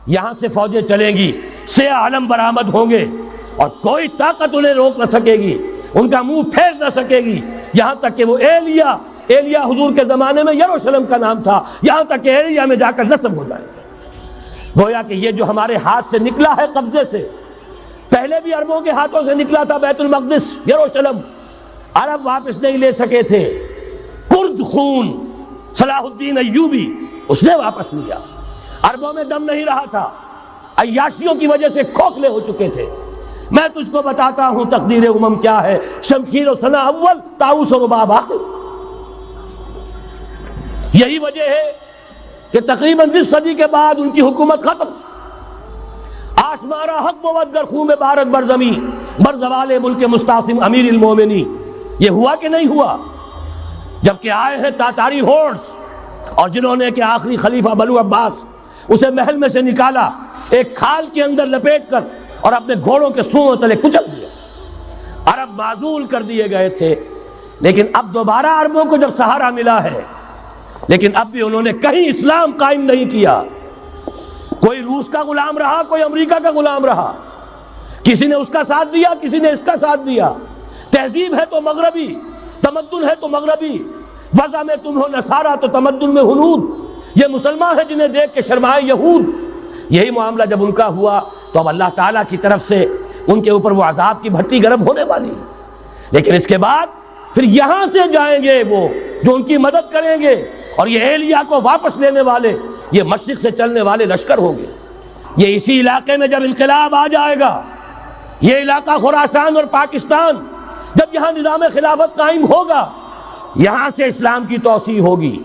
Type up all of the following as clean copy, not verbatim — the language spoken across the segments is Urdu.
یہاں سے فوجیں چلیں گی، سیاہ علم برآمد ہوں گے اور کوئی طاقت انہیں روک نہ سکے گی، ان کا منہ پھیر نہ سکے گی، یہاں تک کہ وہ ایلیا حضور کے زمانے میں یروشلم کا نام تھا، یہاں تک کہ ایلیا میں جا کر نصب ہو جائے گا۔ گویا کہ یہ جو ہمارے ہاتھ سے نکلا ہے قبضے سے، پہلے بھی عربوں کے ہاتھوں سے نکلا تھا بیت المقدس، یروشلم، عرب واپس نہیں لے سکے تھے، کرد خون صلاح الدین ایوبی اس نے واپس لیا، عربوں میں دم نہیں رہا تھا، عیاشیوں کی وجہ سے کھوکھلے ہو چکے تھے۔ میں تجھ کو بتاتا ہوں تقدیر امم کیا ہے، شمشیر و سنا اول، طاؤس و رباب آخر۔ یہی وجہ ہے کہ تقریباً 20 صدی کے بعد ان کی حکومت ختم۔ آشمارا حق بود گر خون بارد بر زمین بر زوال ملک مستعصم امیر المومنی، یہ ہوا کہ نہیں ہوا؟ جبکہ آئے ہیں تاتاری ہورڈز، اور جنہوں نے کہ آخری خلیفہ بنو عباس اسے محل میں سے نکالا، ایک کھال کے اندر لپیٹ کر اور اپنے گھوڑوں کے سونوں تلے کچل دیا۔ عرب معزول کر دیے گئے تھے، لیکن اب دوبارہ عربوں کو جب سہارا ملا ہے، لیکن اب بھی انہوں نے کہیں اسلام قائم نہیں کیا۔ کوئی روس کا غلام رہا، کوئی امریکہ کا غلام رہا، کسی نے اس کا ساتھ دیا، کسی نے اس کا ساتھ دیا۔ تہذیب ہے تو مغربی، تمدن ہے تو مغربی، وضع میں تم ہو نصارہ تو تمدن میں ہنود، یہ مسلمان ہیں جنہیں دیکھ کے شرمائے یہود۔ یہی معاملہ جب ان کا ہوا تو اب اللہ تعالیٰ کی طرف سے ان کے اوپر وہ عذاب کی بھٹی گرم ہونے والی ہے۔ لیکن اس کے بعد پھر یہاں سے جائیں گے وہ جو ان کی مدد کریں گے، اور یہ ایلیا کو واپس لینے والے یہ مشرق سے چلنے والے لشکر ہوں گے۔ یہ اسی علاقے میں جب انقلاب آ جائے گا، یہ علاقہ خراسان اور پاکستان، جب یہاں نظام خلافت قائم ہوگا، یہاں سے اسلام کی توسیع ہوگی،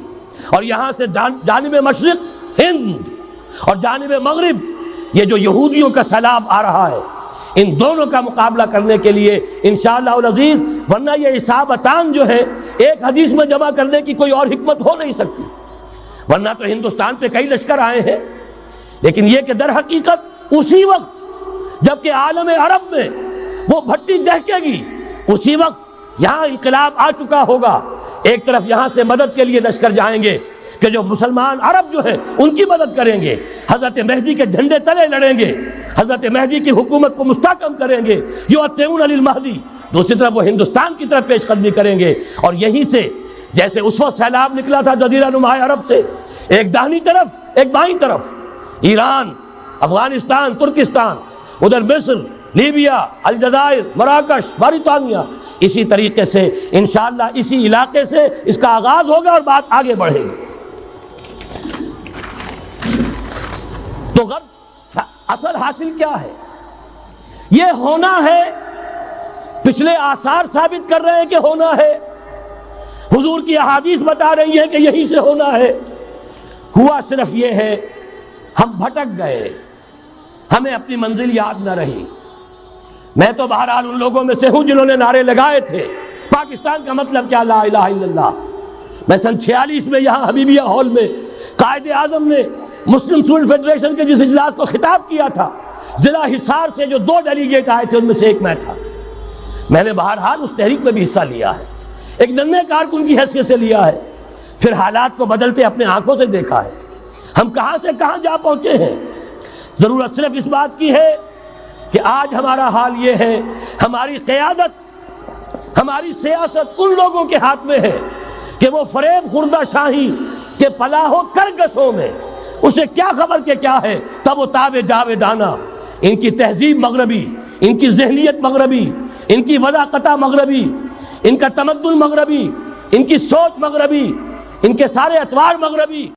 اور یہاں سے جانب مشرق ہند اور جانب مغرب یہ جو یہودیوں کا سیلاب آ رہا ہے، ان دونوں کا مقابلہ کرنے کے لیے انشاءاللہ العزیز، ورنہ یہ اصابتان جو ہے ایک حدیث میں جمع کرنے کی کوئی اور حکمت ہو نہیں سکتی، ورنہ تو ہندوستان پہ کئی لشکر آئے ہیں، لیکن یہ کہ در حقیقت اسی وقت جب کہ عالم عرب میں وہ بھٹی دہکے گی، اسی وقت یہاں انقلاب آ چکا ہوگا۔ ایک طرف یہاں سے مدد کے لیے لشکر جائیں گے کہ جو مسلمان عرب جو ہے ان کی مدد کریں گے، حضرت مہدی کے جھنڈے تلے لڑیں گے، حضرت مہدی کی حکومت کو مستحکم کریں گے، یؤتون للمہدی۔ دوسری طرف وہ ہندوستان کی طرف پیش قدمی کریں گے، اور یہیں سے جیسے اس وقت سیلاب نکلا تھا جزیرہ نما عرب سے، ایک داہنی طرف ایک بائیں طرف، ایران، افغانستان، ترکستان، ادھر مصر، لیبیا، الجزائر، مراکش، موریتانیہ، اسی طریقے سے انشاءاللہ اسی علاقے سے اس کا آغاز ہوگا اور بات آگے بڑھے گی۔ تو غرب اصل حاصل کیا ہے؟ یہ ہونا ہے، پچھلے آثار ثابت کر رہے ہیں کہ ہونا ہے، حضور کی احادیث بتا رہی ہیں کہ یہی سے ہونا ہے۔ ہوا صرف یہ ہے ہم بھٹک گئے، ہمیں اپنی منزل یاد نہ رہی۔ میں تو بہرحال ان لوگوں میں سے ہوں جنہوں نے نعرے لگائے تھے پاکستان کا مطلب کیا، لا الہ الا اللہ۔ میں سن 46 میں یہاں حبیبیہ ہال میں قائد اعظم نے مسلم اسٹوڈنٹ فیڈریشن کے جس اجلاس کو خطاب کیا تھا، ضلع حصار سے جو 2 ڈیلیگیٹ آئے تھے ان میں سے ایک میں تھا۔ میں نے بہرحال اس تحریک میں بھی حصہ لیا ہے، ایک ننھے کارکن کی حیثیت سے لیا ہے، پھر حالات کو بدلتے اپنے آنکھوں سے دیکھا ہے، ہم کہاں سے کہاں جا پہنچے ہیں۔ ضرورت صرف اس بات کی ہے کہ آج ہمارا حال یہ ہے، ہماری قیادت، ہماری سیاست ان لوگوں کے ہاتھ میں ہے کہ وہ فریب خوردہ شاہی کے پلاح و کرگسوں میں اسے کیا خبر کہ کیا ہے، تب وہ تاب جاویدانہ، ان کی تہذیب مغربی، ان کی ذہنیت مغربی، ان کی وضاقتہ مغربی، ان کا تمدن مغربی، ان کی سوچ مغربی، ان کے سارے اطوار مغربی۔